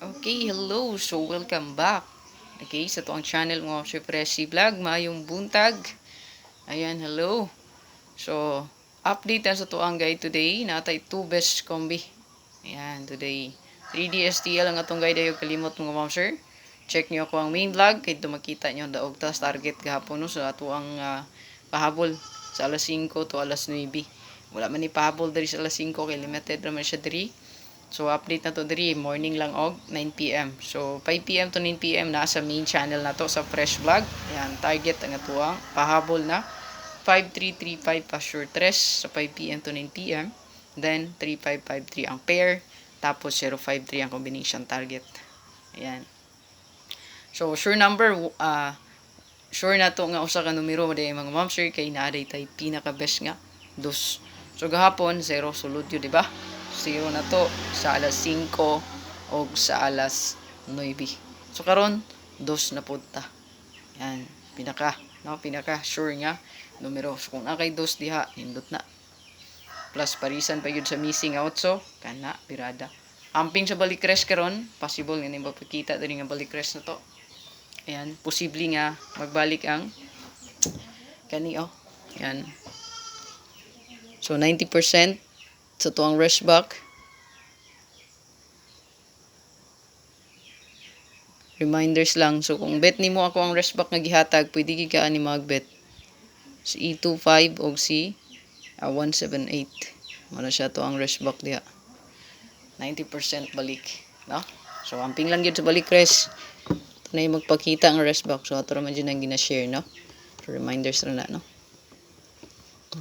Okay, hello. So, welcome back. Okay, sa tuwang channel mo, si Presi Vlog, mayong buntag. Ayan, hello. So, update na sa tuwang guide today. Natay 2 best combi. Ayan, today. 3D STL ang atong guide ayo kalimot mga ma'am sir. Check nyo ako ang main vlog. Kaya makita nyo daog tas target gahapon no, sa tuwang pahabol sa alas 5 to alas 9. Wala man ni pahabol dari sa alas 5 kay limited naman siya diri. So, update na to diri, morning lang og 9 p.m. So, 5 p.m. to 9 p.m. nasa main channel na to sa Fresh Vlog. Ayan, target ang atuang pahabol na 5335 pa sure 3 sa 5 p.m. to 9 p.m. Then, 3553 ang pair. Tapos, 053 ang combination target. Ayan. So, sure na to nga usa ka numero day mga ma'am sir kay naaday tay pinaka best nga dos. So gahapon 0 sulod yun, di ba? 0 na to sa alas 5 o sa alas 9. So karon dos na punta. Yan, pinaka sure nga numero. So kung nakay dos diha, nindot na. Plus parisan pa yun sa missing out so kana birada. Amping sa balik rest karon, possible nga nimba pakita diri nga balik rest na to. Ayan, posible nga magbalik ang kani oh. Ayan. So 90% sa tuang rest back. Reminders lang. So kung bet nimo ako ang rest back nga gihatag, pwede gyud ka ani magbet. Si E25 o si 178. Mano siya to ang rest back diha. 90% balik, no? So amping lang gyud sa balik rest. Na yung magpakita ang rest box. So, ito naman dyan ang gina-share, no? So, reminders na no?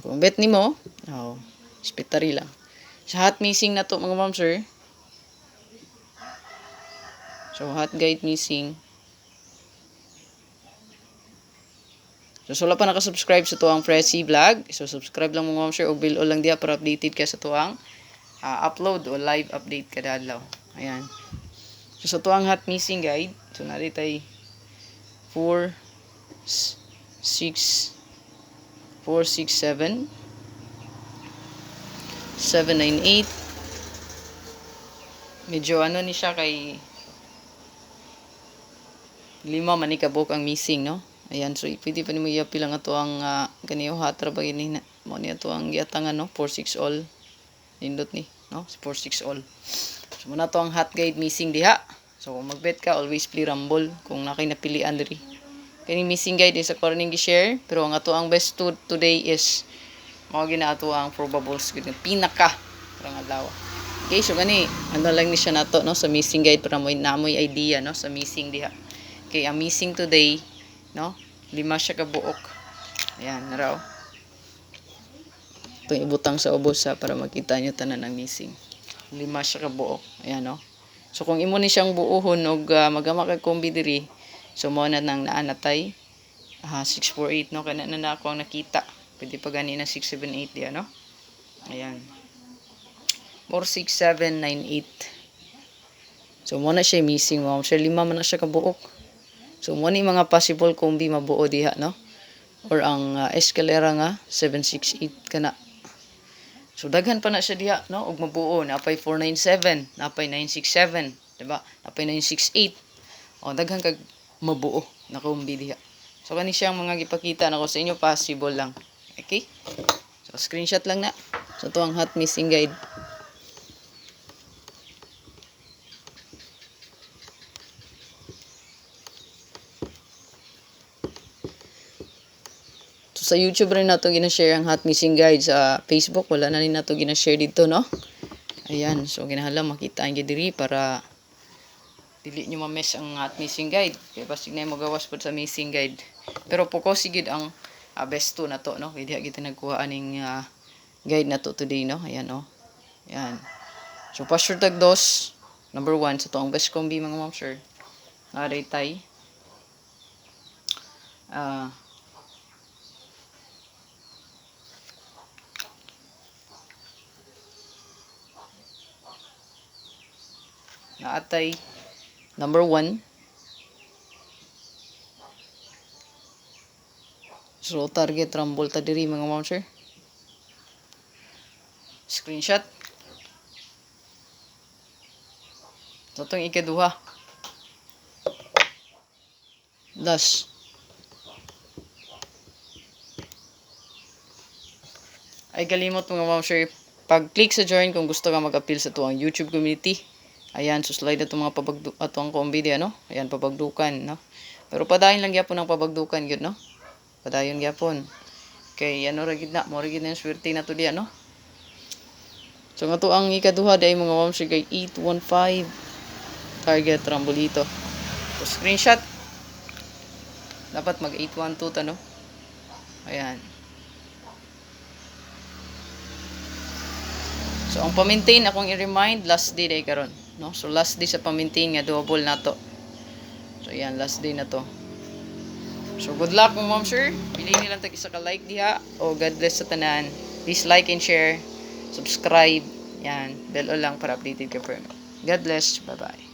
Kung bet ni mo, spitary lang. Sa hot missing na to, mga ma'am, sir. So, hot guide missing. So, sula pa nakasubscribe sa tuwang Presi Vlog. So, subscribe lang mga ma'am, sir. O bill lang diya para updated ka sa tuwang upload o live update kada adlaw. Ayan. So, sa tuwang hot missing guide, so, naritay 4, 6, 7, 798. Medyo ano ni siya kay 5 manikabok ang missing, no? Ayan, so pwede pa nimo i-apil ang ato ang ganiyo hatra ba gini mo ni ato ang giatangan, no? 46 all. Nindot ni, no? 46 all. So muna to ang hot guide missing diha. So kung magbet ka, always play rumble kung nakay napilian diri. Kani missing guide is ako ning gi-share, pero ang ato ang best today is mao gina ato ang probables gid pinaka karang adlaw. Okay, so gani ano lang ni siya nato, no, sa missing guide para mo namoy idea, no, sa missing diha. Okay, ang missing today, no, 5 siya ka buok. Ayan, naraw. Ito ibutang sa ubos ha, para makita nyo tanan ang missing. 5 siya ka buok. Ayan, no. So kung imo ni siyang buuhon og magama kay kombi diri, so mo na nang naanatay 648, no, kana na ako ang nakita. Pwede pa gani na 678 diya, no. Ayan. 46798. So mo na siya missing, wow. Siya 5 man na siya kabuok. So mo ni mga possible kombi mabuo diha, no. Or ang escalera nga 768 kana. So daghan pa na siya diha, no, og mabuo. Napay 497, napay 967, diba? Napay 968. O daghan kag mabuo na kombi diha. So kani siyang mga gipakita nako sa inyo, possible lang. Okay? So screenshot lang na. So to ang hot missing guide. So sa YouTube rin nato gina-share ang hot missing guide. Sa Facebook wala na rin nato gina-share dito, no? Ayan, so ginahalang makita ang diri para dili nyo ma-miss ang hot missing guide. Kaya basig na mo gawas po sa missing guide. Pero po sigid ang best to na to, no? Kaya di kita nagkuha aning guide na to today, no? Ayan, no? Ayan. So pa-sure tag dos. Number 1 sa to ang best combi mga ma'am sir. Naray tay. Naatay number 1. So target rumble ta diri mga ma'am sir. Screenshot. So itong ikaduha. Last. Ay kalimot mga ma'am sir, pag-click sa join kung gusto ka mag-appeal sa tuwang YouTube community. Ayan, so slide na itong mga atong kong video, no? Ayan, pabagdukan, no? Pero padayon lang gyapon ang pabagdukan, yun, no? Padayon gyapon. Okay, ano ragid na, mo ragid na yung swerte na to diya, no? So nga to ang ikaduha dahil mga ma'am sir kay 815 target rambolito. So screenshot. Dapat mag 812 ta, no? Ayan. So ang pa-maintain akong i-remind last day day karon, no? So last day sa pa-maintain nga double na to. So ayan, last day na to. So good luck mga ma'am sir. Piliin nilang tag isa ka like diha. O God bless sa tanan. Please like and share. Subscribe. Yan, bell o lang para updated ka per. God bless. Bye-bye.